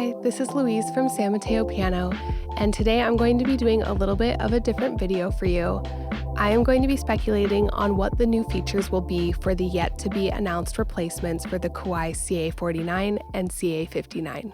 Hi, this is Louise from San Mateo Piano, and today I'm going to be doing a little bit of a different video for you. I am going to be speculating on what the new features will be for the yet-to-be-announced replacements for the Kawai CA401 and CA501.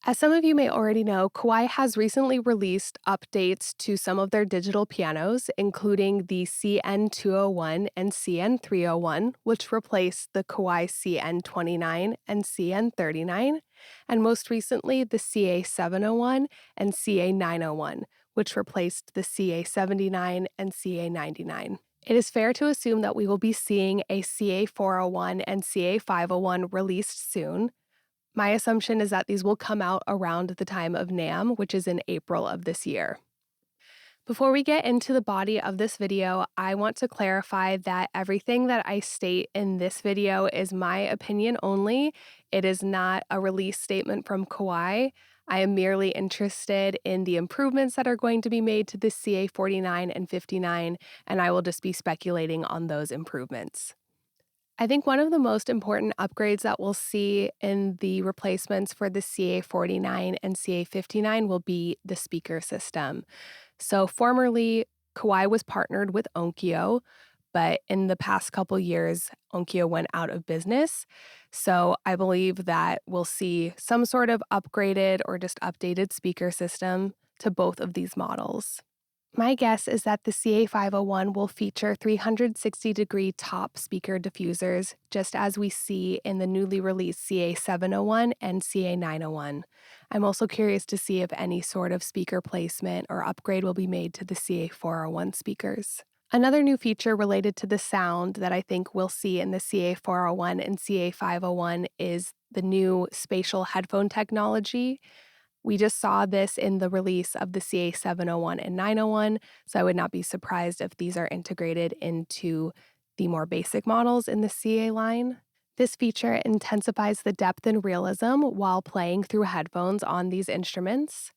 As some of you may already know, Kawai has recently released updates to some of their digital pianos, including the CN201 and CN301, which replaced the Kawai CN29 and CN39, and most recently the CA701 and CA901, which replaced the CA701 and CA901. It is fair to assume that we will be seeing a CA401 and CA501 released soon. My assumption is that these will come out around the time of NAMM, which is in April of this year. Before we get into the body of this video, I want to clarify that everything that I state in this video is my opinion only. It is not a release statement from Kawai. I am merely interested in the improvements that are going to be made to the CA49 and 59, and I will just be speculating on those improvements. I think one of the most important upgrades that we'll see in the replacements for the CA49 and CA59 will be the speaker system. So formerly, Kawai was partnered with Onkyo, but in the past couple years, Onkyo went out of business. So I believe that we'll see some sort of upgraded or just updated speaker system to both of these models. My guess is that the CA501 will feature 360-degree top speaker diffusers, just as we see in the newly released CA701 and CA901. I'm also curious to see if any sort of speaker placement or upgrade will be made to the CA401 speakers. Another new feature related to the sound that I think we'll see in the CA401 and CA501 is the new spatial headphone technology. We just saw this in the release of the CA701 and 901, so I would not be surprised if these are integrated into the more basic models in the CA line. This feature intensifies the depth and realism while playing through headphones on these instruments.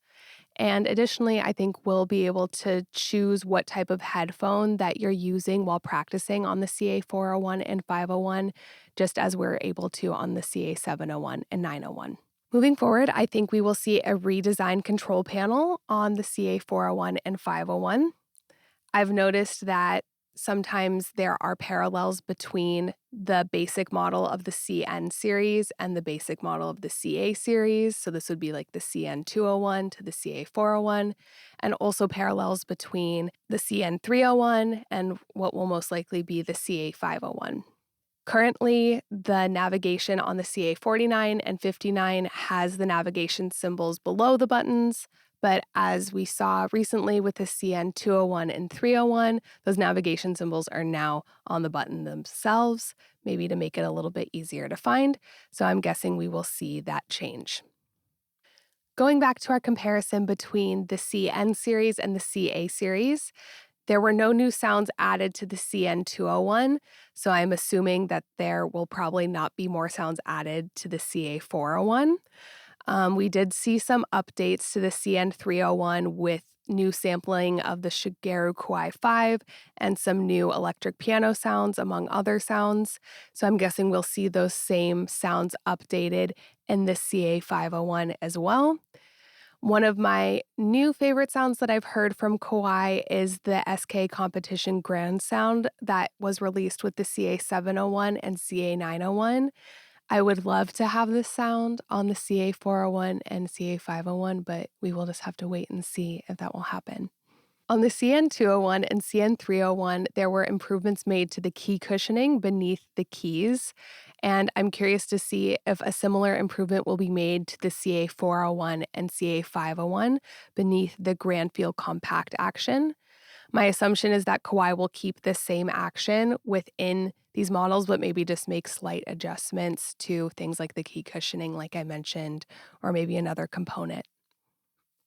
And additionally, I think we'll be able to choose what type of headphone that you're using while practicing on the CA401 and 501, just as we're able to on the CA701 and 901. Moving forward, I think we will see a redesigned control panel on the CA401 and 501. I've noticed that sometimes there are parallels between the basic model of the CN series and the basic model of the CA series. So this would be like the CN201 to the CA401, and also parallels between the CN301 and what will most likely be the CA501. Currently, the navigation on the CA49 and 59 has the navigation symbols below the buttons, but as we saw recently with the CN201 and 301, those navigation symbols are now on the button themselves, maybe to make it a little bit easier to find, so I'm guessing we will see that change. Going back to our comparison between the CN series and the CA series, there were no new sounds added to the CN201, so I'm assuming that there will probably not be more sounds added to the CA401. We did see some updates to the CN301 with new sampling of the Shigeru Kawai 5 and some new electric piano sounds, among other sounds. So I'm guessing we'll see those same sounds updated in the CA501 as well. One of my new favorite sounds that I've heard from Kawai is the SK Competition Grand sound that was released with the CA701 and CA901. I would love to have this sound on the CA401 and CA501, but we will just have to wait and see if that will happen. On the CN201 and CN301, there were improvements made to the key cushioning beneath the keys, and I'm curious to see if a similar improvement will be made to the CA401 and CA501 beneath the Grand Feel Compact action. My assumption is that Kawai will keep the same action within these models, but maybe just make slight adjustments to things like the key cushioning, like I mentioned, or maybe another component.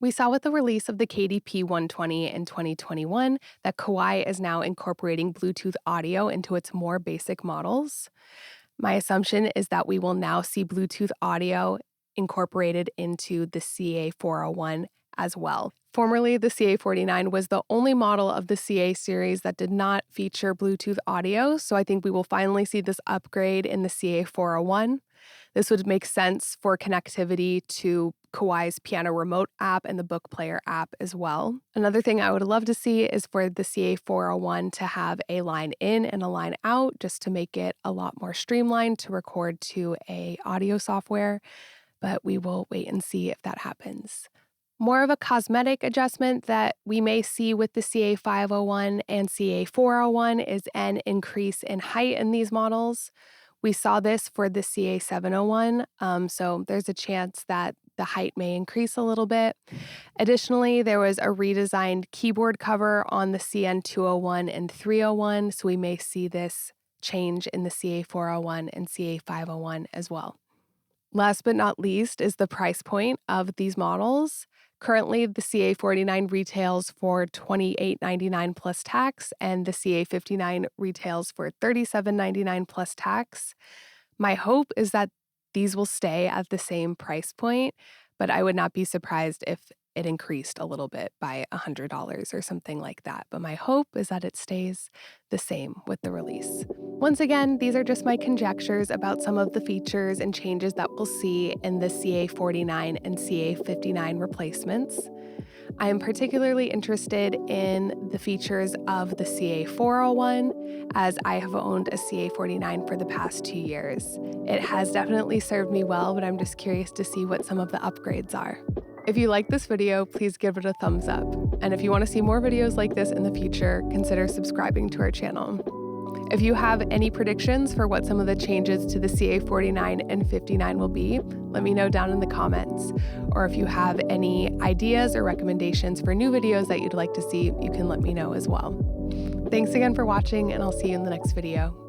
We saw with the release of the KDP 120 in 2021 that Kawai is now incorporating Bluetooth audio into its more basic models. My assumption is that we will now see Bluetooth audio incorporated into the CA401 as well. Formerly, the CA49 was the only model of the CA series that did not feature Bluetooth audio, so I think we will finally see this upgrade in the CA401. This would make sense for connectivity to Kawai's piano remote app and the book player app as well. Another thing I would love to see is for the CA401 to have a line in and a line out, just to make it a lot more streamlined to record to a audio software, but we will wait and see if that happens. More of a cosmetic adjustment that we may see with the CA501 and CA401 is an increase in height in these models. We saw this for the CA701, so there's a chance that the height may increase a little bit. Additionally, there was a redesigned keyboard cover on the CN201 and 301, so we may see this change in the CA401 and CA501 as well. Last but not least is the price point of these models. Currently, the CA49 retails for $28.99 plus tax, and the CA59 retails for $37.99 plus tax. My hope is that these will stay at the same price point, but I would not be surprised if it increased a little bit by $100 or something like that. But my hope is that it stays the same with the release. Once again, these are just my conjectures about some of the features and changes that we'll see in the CA49 and CA59 replacements. I am particularly interested in the features of the CA401, as I have owned a CA49 for the past 2 years. It has definitely served me well, but I'm just curious to see what some of the upgrades are. If you like this video, please give it a thumbs up. And if you want to see more videos like this in the future, consider subscribing to our channel. If you have any predictions for what some of the changes to the CA49 and 59 will be, let me know down in the comments. Or if you have any ideas or recommendations for new videos that you'd like to see, you can let me know as well. Thanks again for watching, and I'll see you in the next video.